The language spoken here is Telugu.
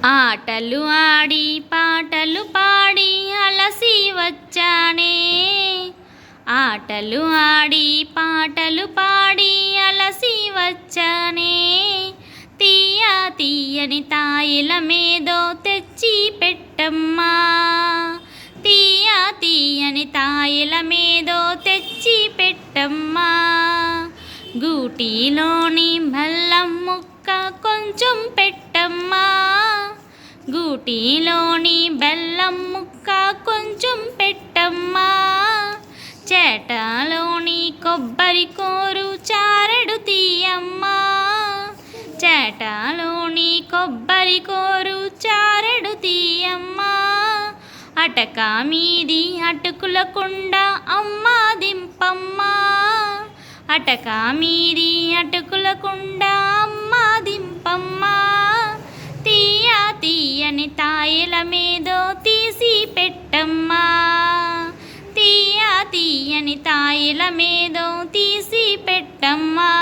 ఆటలు ఆడి పాటలు పాడి అలసి వచ్చానే. ఆటలు ఆడి పాటలు పాడి అలసి వచ్చానే. తీయ తీయని తాయిల మేదో తెచ్చి పెట్టమ్మా. తీయ తీయని తాయిల మేదో తెచ్చి పెట్టమ్మా. గూటిలోని బెల్లం ముక్క కొంచెం పెట్టమ్మా. గూటిలోని బెల్లం ముక్క కొంచెం పెట్టమ్మా. చేటలోని కొబ్బరి కోరు చారెడు తీయమ్మా. చేటలోని కొబ్బరి కోరు చారెడు తీయమ్మా. అటక మీది అటుకుల కుండ అమ్మా దింపమ్మా. అటక మీది అటుకుల కుండ అమ్మా దింపమ్మా. తీయ తీయని తాయిల మేదో తీసి పెట్టమ్మా. తీయ తీయని తాయిల మేదో తీసి పెట్టమ్మా.